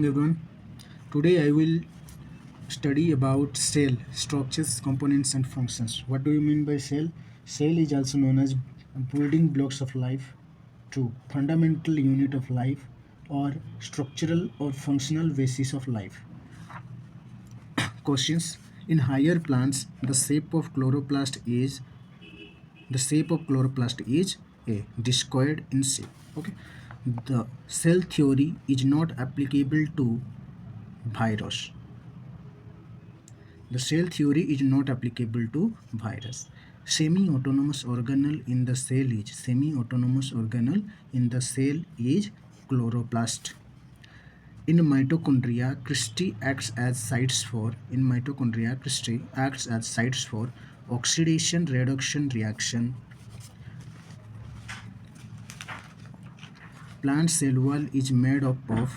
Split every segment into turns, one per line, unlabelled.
morning, everyone. Today I will study about cell structures, components, and functions. What do you mean by cell? Cell is also known as building blocks of life, two fundamental unit of life, or structural or functional basis of life. Questions: in higher plants, the shape of chloroplast is a discoid in shape. Okay, the cell theory is not applicable to virus. The cell theory is not applicable to virus. Semi-autonomous organelle in the cell is chloroplast. In mitochondria, Christie acts as sites for oxidation reduction reaction. Plant cell wall is made up of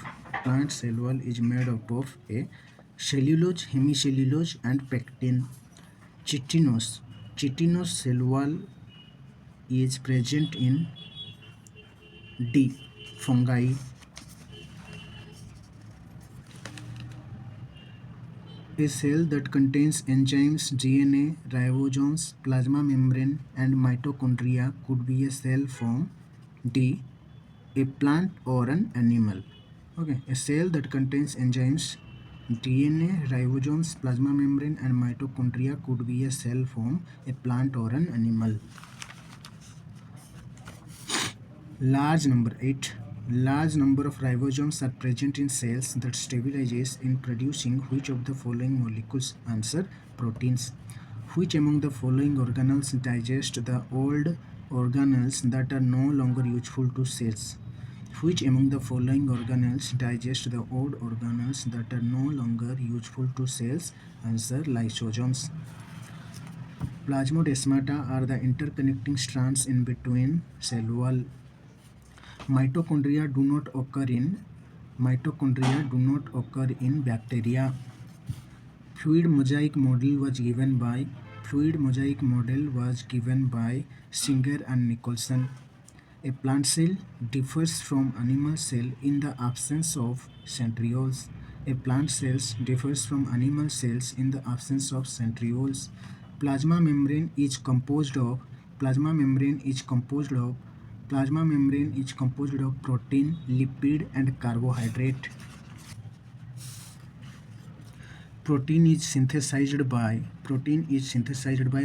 a cellulose, hemicellulose, and pectin. Chitinous cell wall is present in D. Fungi. A cell that contains enzymes, DNA, ribosomes, plasma membrane, and mitochondria could be a cell from D. A plant or an animal. Okay, a cell that contains enzymes, DNA, ribosomes, plasma membrane, and mitochondria could be a cell from a plant or an animal. Large number 8. Large number of ribosomes are present in cells that stabilizes in producing which of the following molecules? Answer: proteins. Which among the following organelles digest the old organelles that are no longer useful to cells? Which among the following organelles digest the old organelles that are no longer useful to cells? Answer: lysosomes. Plasmodesmata are the interconnecting strands in between cell wall. Mitochondria do not occur in bacteria. Fluid mosaic model was given by Singer and Nicholson. A plant cell differs from animal cell in the absence of centrioles. A plant cells differs from animal cells in the absence of centrioles. Plasma membrane is composed of protein, lipid, and carbohydrate. Protein is synthesized by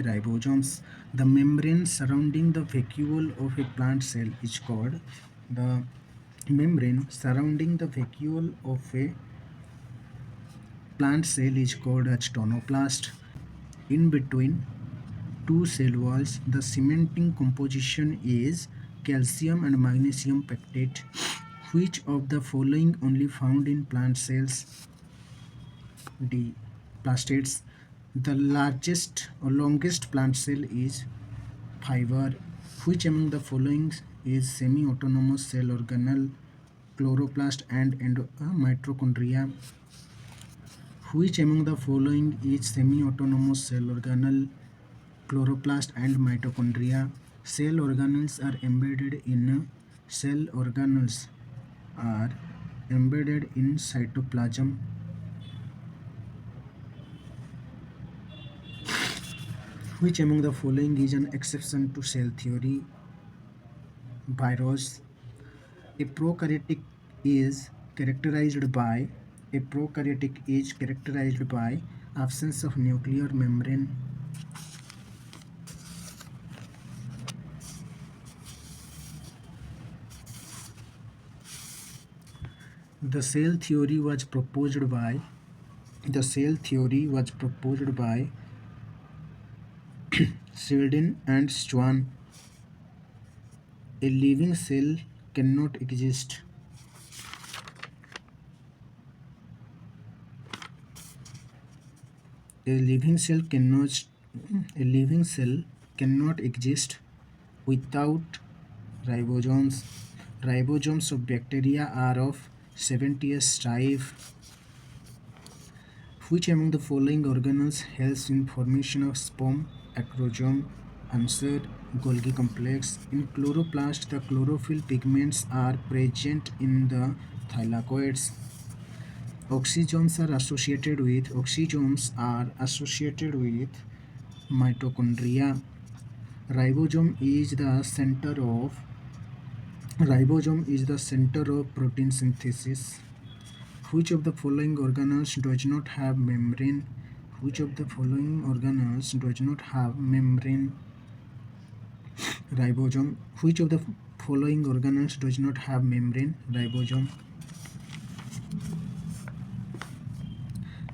ribosomes. The membrane surrounding the vacuole of a plant cell is called as tonoplast. In between two cell walls, the cementing composition is calcium and magnesium pectate. Which of the following only found in plant cells? D. Plastates. The largest or longest plant cell is fiber. Which among the following is semi-autonomous cell organelle? Chloroplast and mitochondria. Which among the following is semi-autonomous cell organelle? Chloroplast and mitochondria. Cell organelles are embedded in cytoplasm. Which among the following is an exception to cell theory? Virus. A prokaryotic is characterized by absence of nuclear membrane. The cell theory was proposed by Sheldon and Schwann. A living cell cannot exist. A living cell cannot exist without ribosomes. Ribosomes of bacteria are of 70s type. Which among the following organelles helps in formation of sperm? Acrosome. Answer: Golgi complex. In chloroplast, the chlorophyll pigments are present in the thylakoids. Oxysomes are associated with mitochondria. Ribosome is the center of Ribosome is the center of protein synthesis. Which of the following organelles does not have membrane? Which of the following organelles does not have membrane? Ribosome. Which of the following organelles does not have membrane? Ribosome.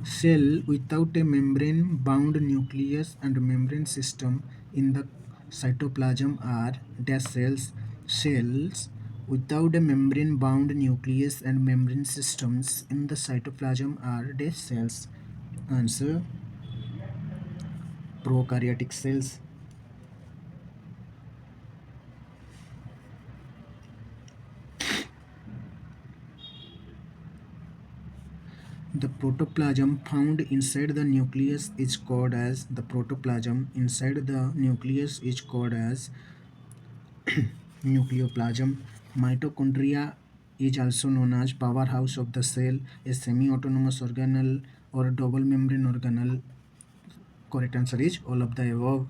Cell without a membrane bound nucleus and membrane system in the cytoplasm are dash cells. Cells without a membrane bound nucleus and membrane systems in the cytoplasm are dash cells. Answer: prokaryotic cells. The protoplasm found inside the nucleus is called as nucleoplasm. Mitochondria is also known as powerhouse of the cell, a semi-autonomous organelle or double membrane organelle. Correct answer is all of the above.